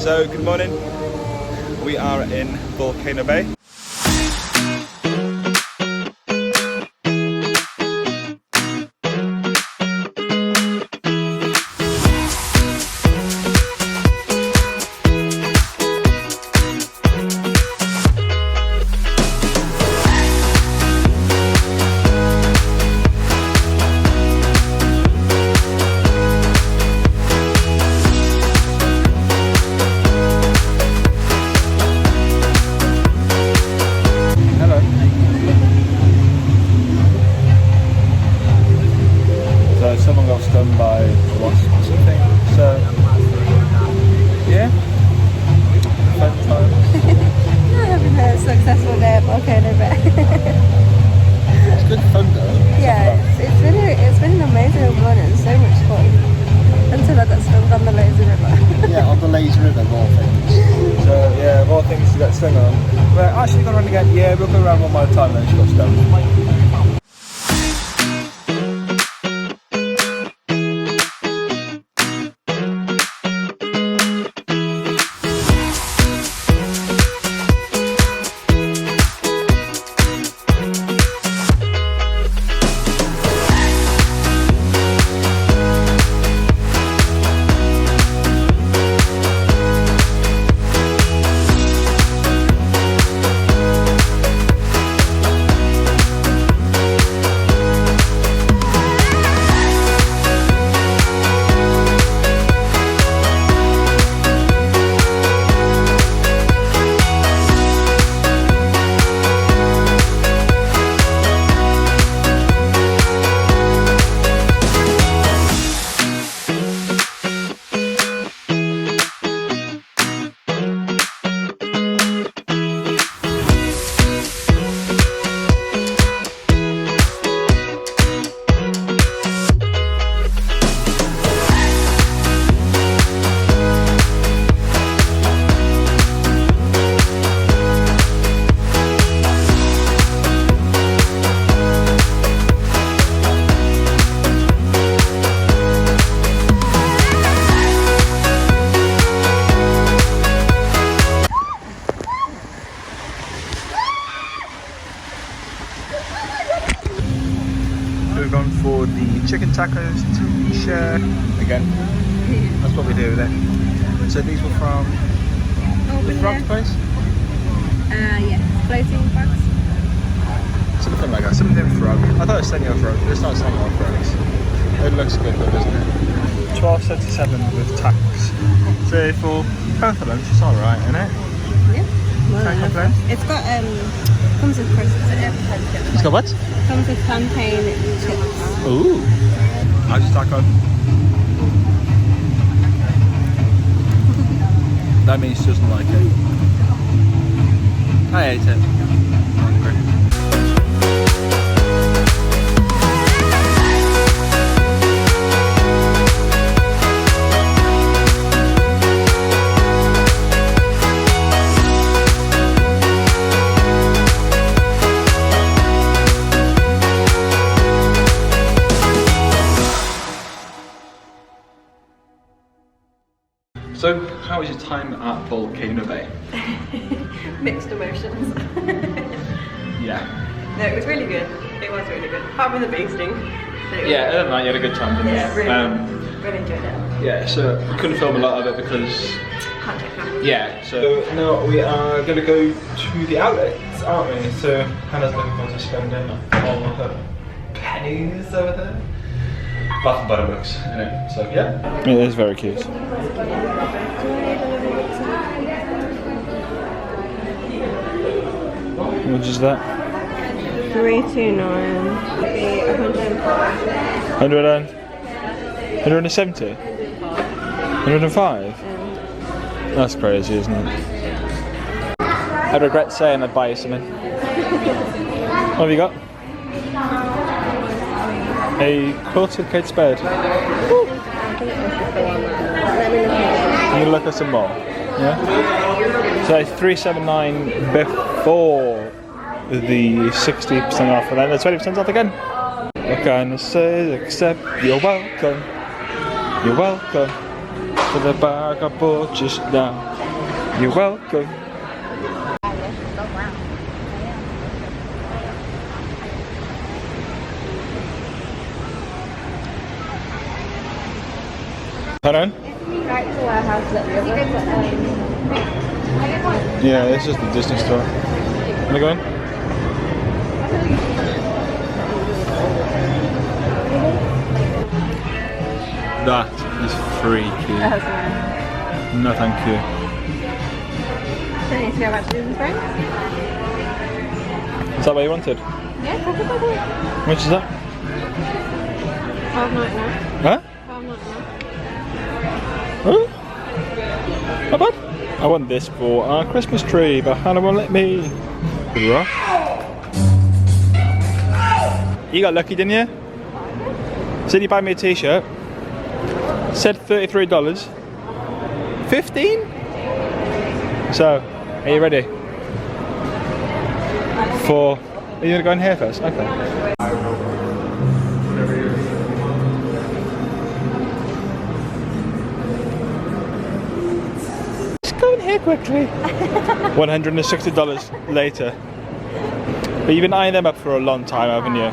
So, good morning. We are in Volcano Bay. Someone got stung by a wasp or something, so yeah, fun times. Having a successful day at Volcano Bay. It's good fun though. Yeah, it's been an amazing morning, so much fun. Until I got stung on the lazy river. Yeah, on the lazy river of all things. So yeah, of all things to get stung on. We're actually going around again. Yeah, we'll go around one more time and then she got stung. We've gone for the chicken tacos to share again. That's what we do with it. So these were from the Frog's place? Yeah, floating frogs. Something like that, something frog. I thought it was Senor Frog, but it's not Senor Frogs. It looks good though, doesn't it? $12.77 with tax. So for both of them, it's alright, isn't it? Yeah. Can't complain. It's got comes with crisps. It's got what? Comes with plantain chips. Ooh. How's your taco? That means she doesn't like it. I ate it. I'm hungry. So, how was your time at Volcano Bay? Mixed emotions. Yeah. No, it was really good. It was really good. Apart from the bee sting. Yeah, other than that, you had a good time, didn't you? Yeah, really enjoyed it. Yeah, so we couldn't film a lot of it because... Can't take cameras. Yeah, so now we are going to go to the outlets, aren't we? So Hannah's looking forward to spending all of her pennies over there. Bath and Body Works, innit? So yeah. It is very cute. How much is that? 329. 105. 170? 105? That's crazy, isn't it? I regret saying I'd buy you something. What have you got? A quilted Kate's bed. You look at some more. Yeah? So 379 before the 60% off, and then the 20% off again. What can I say except you're welcome. You're welcome to the bag I bought just now. You're welcome. Hold on. Yeah, it's just the Disney store. Wanna go in? That is freaky. No, thank you. Don't need to go back to Disney Springs? Is that what you wanted? Yeah, probably. How much is that? $12.99. Huh? $12.99. Huh? Not bad. I want this for our Christmas tree, but Hannah won't let me. Right. You got lucky, didn't you? Said you buy me a t-shirt. Said $33. 15? So, are you ready? For... Are you gonna go in here first? Okay. Go in here quickly. $160 later. But you've been eyeing them up for a long time, haven't you?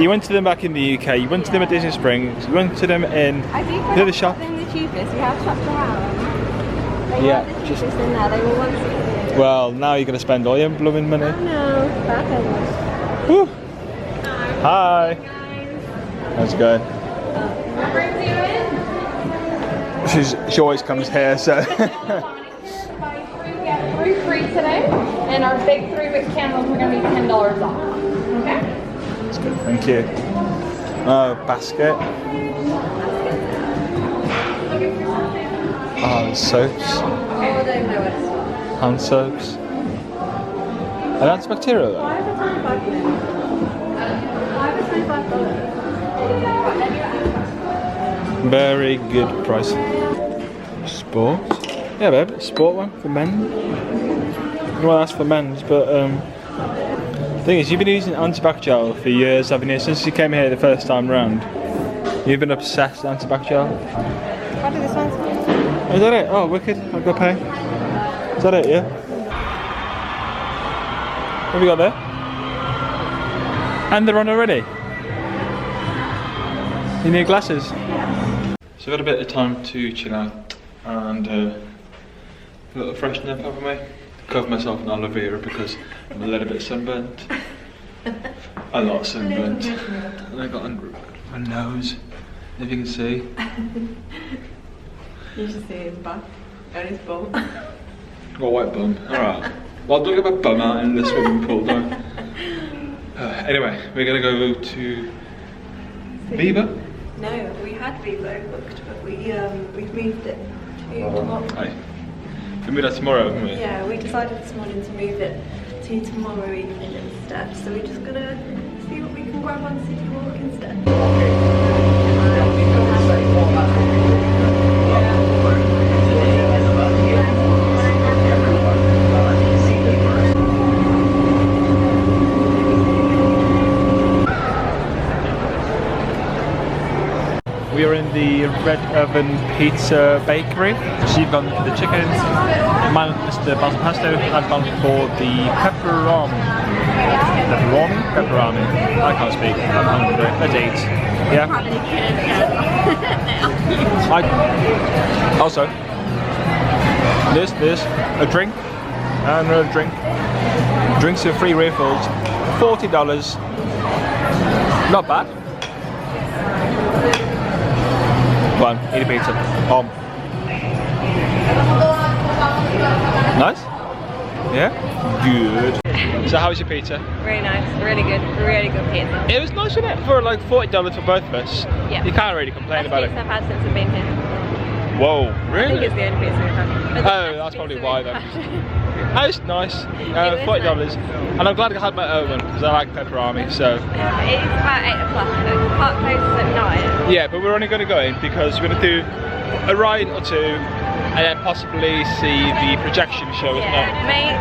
You went to them back in the UK, you went to them at Disney Springs, you went to them in the shop. I think the cheapest, we have shopped around. They Yeah, were the cheapest in there, they were $160. Well, now you're going to spend all your blooming money. I know, perfect. Woo. Hi. How's it going? She always comes here, so. Buy 3, get 3 free today, and our big 3-wick candles are going to be $10 off. Okay? That's good, thank you. Oh, basket. Oh, soaps. Hand soaps. Are they antibacterial though? Very good price. Sport? Yeah, babe, sport one for men. Well, that's for men's, but the thing is, you've been using antibac gel for years, haven't you? Since you came here the first time round, you've been obsessed with antibac gel. How did this one smell? Is that it? Oh, wicked! I'll go pay. Is that it? Yeah. What have you got there? And they're on already. You need glasses. So I've got a bit of time to chill out and a little freshen up, haven't we? Cover myself in aloe vera because I'm a little bit sunburnt. A lot sunburnt. And I got under my nose, if you can see. You should see his back and his bum. Got a white bum, alright. Well, don't get my bum out in the swimming pool, don't. Anyway, we're gonna go to Viva. No, we had Vivo booked, but we've moved it to tomorrow. Aye. We move that tomorrow, haven't we? Yeah, we decided this morning to move it to tomorrow evening instead. So we're just gonna see what we can grab on City Walk instead. We are in the Red Oven Pizza Bakery. So you've gone for the chicken, mine is the basil pesto, I've gone for the pepperoni. Pepperoni? I can't speak, I'm hungry. Let's eat. Yeah? Also, this, a drink, and another drink. Drinks are free refills, $40. Not bad. Go on, eat a pizza. Nice? Yeah? Good. So how was your pizza? Really nice, really good pizza. It was nice, wasn't it? For like $40 for both of us. Yeah. You can't really complain about it. I've had since I've been here. Whoa, I think really? it's the only pizza we've had. Oh, that's probably why then. Oh, it's nice. $40. And I'm glad I had my own one because I like pepperoni, so. It's about 8 o'clock, the park closes at 9. Yeah, but we're only going to go in because we're going to do a ride or two and then possibly see the projection show, isn't it?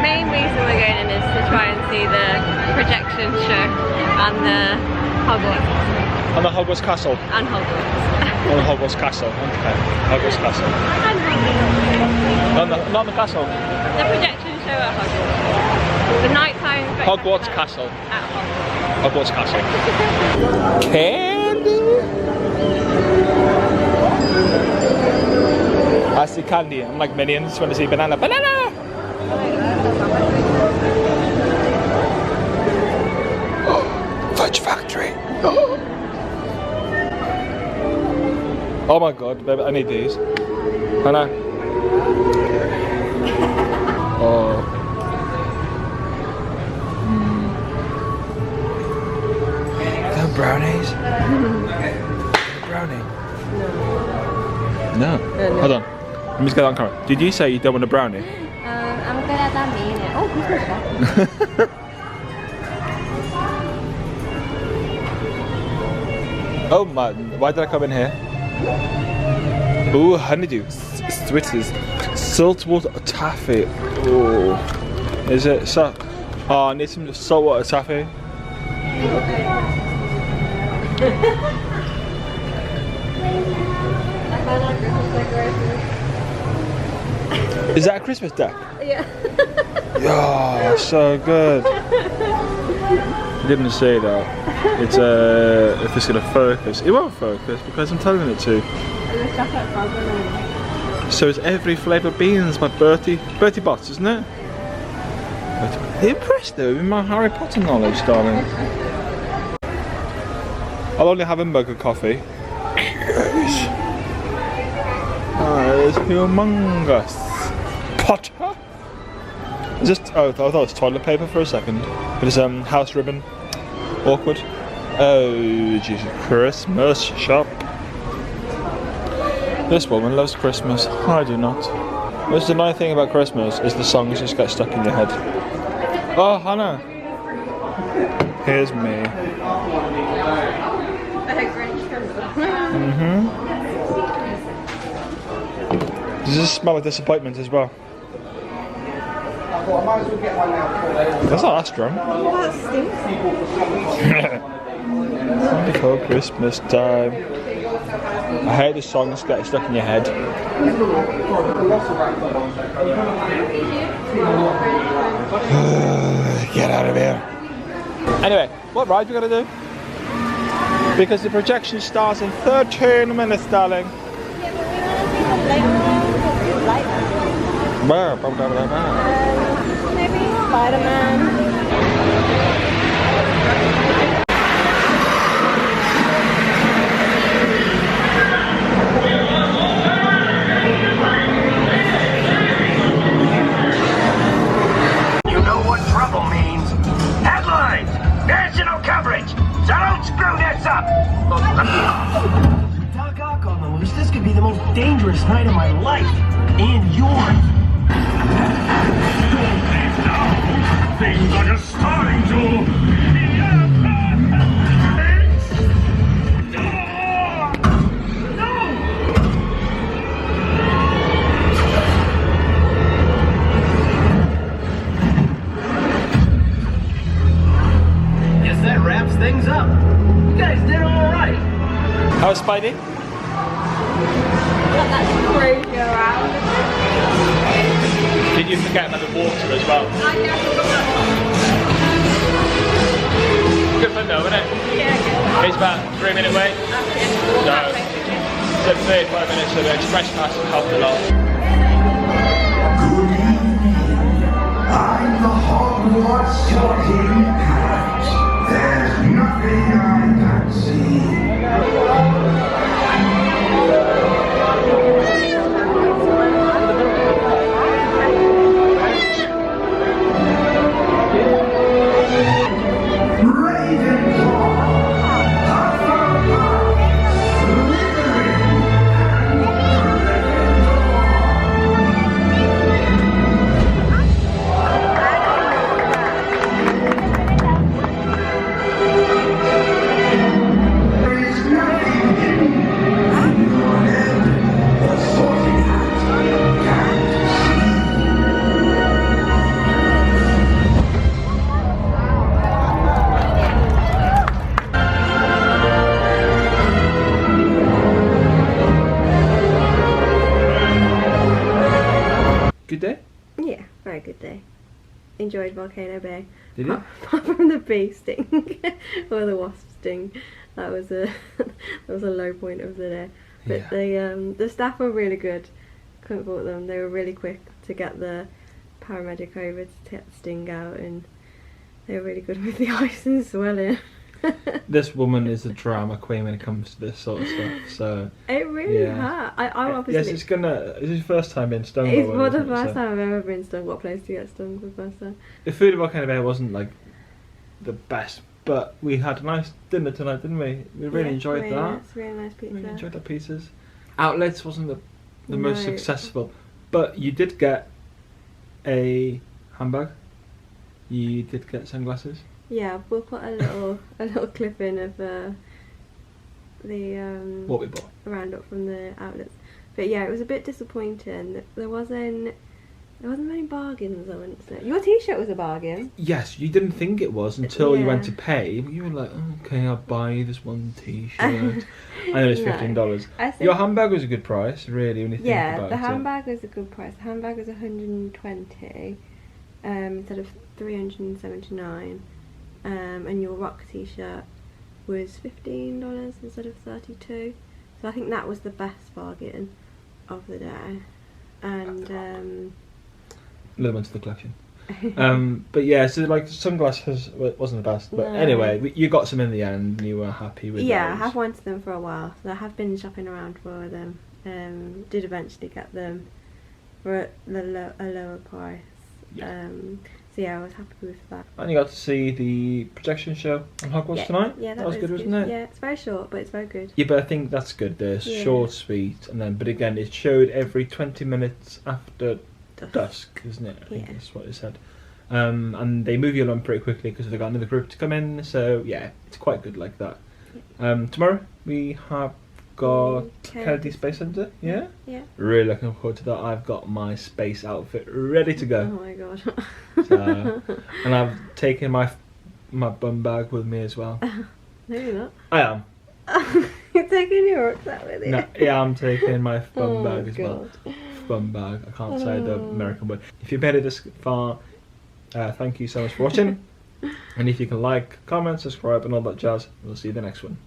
Main reason we're going in is to try and see the projection show and the Hogwarts. On the Hogwarts Castle. And Hogwarts. On the Hogwarts Castle. Okay. Hogwarts Castle. And Hogwarts. Not the castle. The projection show at Hogwarts. The nighttime Hogwarts Castle. At Hogwarts. Hogwarts Castle. Candy. I see candy. I'm like Minions when I see banana. Banana. Fudge Factory. Oh my god, baby, I need these. Hannah. Oh. They're brownies. Brownie. No. Hold on. Let me just get that on camera. Did you say you don't want a brownie? I'm good at that meaning. Oh, Oh my, why did I come in here? Ooh, honeydew, Switzer's, saltwater taffy. Ooh, is it so? Oh, I need some saltwater taffy. Is that a Christmas deck? Yeah. Oh, so good. I didn't say that. It's if it's gonna focus, it won't focus because I'm telling it to. So it's every flavour of beans by Bertie Bott's, isn't it? Are you impressed though with my Harry Potter knowledge, darling? I'll only have a mug of coffee. Yes. Oh, it's humongous. Potter? Is this? Oh, I thought it was toilet paper for a second. But it's house ribbon. Awkward. Oh, Jesus. Christmas shop. This woman loves Christmas. I do not. That's the nice thing about Christmas is the songs just get stuck in your head. Oh, Hannah. Here's me. Does this smell of disappointment as well? That's not that strong. Before Christmas time. I hate the songs get stuck in your head. Get out of here. Anyway, what ride we gonna do? Because the projection starts in 13 minutes, darling. Maybe Spider-Man. You know what trouble means. Headlines! National coverage! So don't screw this up! Doc Ock on the loose, this could be the most dangerous night of my life. And yours. Things are just starting to... Guess that wraps things up. You guys did all right. How's Spidey? Got that crazy around. Did you forget about the water as well? Good fun though, isn't it? Yeah, It's about a 3-minute wait. So, it's 35 minutes, so the express pass helped a lot. Good evening. I'm the Hogwarts sorting hat. There's nothing I can see. good day? Yeah, very good day. Enjoyed Volcano Bay. Did you? Apart from the bee sting or the wasp sting, that was a low point of the day. But the staff were really good. Couldn't fault them. They were really quick to get the paramedic over to take the sting out, and they were really good with the ice and swelling. This woman is a drama queen when it comes to this sort of stuff. So it really hurt. I obviously. Yes, it's your first time being stung. It's for the first time I've ever been stung. What place to get stung for the first time? The food at Volcano Bay wasn't like the best, but we had a nice dinner tonight, didn't we? We really enjoyed really that. Nice, really nice pizza. Really enjoyed the pizzas. Outlets wasn't the most successful, but you did get a handbag. You did get sunglasses. Yeah, we'll put a little clip in of the what we bought roundup from the outlets. But yeah, it was a bit disappointing. There wasn't many bargains, I wouldn't say. Your t-shirt was a bargain. Yes, you didn't think it was until you went to pay. You were like, okay, I'll buy this one t-shirt. I know it's $15. Your handbag was a good price, really, when you think about it. Yeah, the handbag was a good price. The handbag was $120 instead of $379. And your rock t-shirt was $15 instead of $32. So I think that was the best bargain of the day. And little one to the collection. But yeah, so like sunglasses wasn't the best, but anyway, you got some in the end, and you were happy with. Yeah, those. I have wanted them for a while, so I have been shopping around for them. Did eventually get them for a lower price. Yeah. So yeah, I was happy with that. And you got to see the projection show on Hogwarts tonight. Yeah, that was good, wasn't it? Yeah, it's very short, but it's very good. Yeah, but I think that's good. They're short, sweet, and then, but again, it showed every 20 minutes after dusk, isn't it? I think that's what it said. And they move you along pretty quickly because they've got another group to come in. So yeah, it's quite good like that. Tomorrow we have got Kennedy Space Centre. Yeah. Really looking forward to that. I've got my space outfit ready to go. Oh my god. So, and I've taken my bum bag with me as well. No, you're not. I am. You're taking your rucksack with you? No, yeah, I'm taking my bum bag as well. Bum bag. I can't say the American word. If you've made it this far, thank you so much for watching. And if you can like, comment, subscribe and all that jazz, we'll see you in the next one.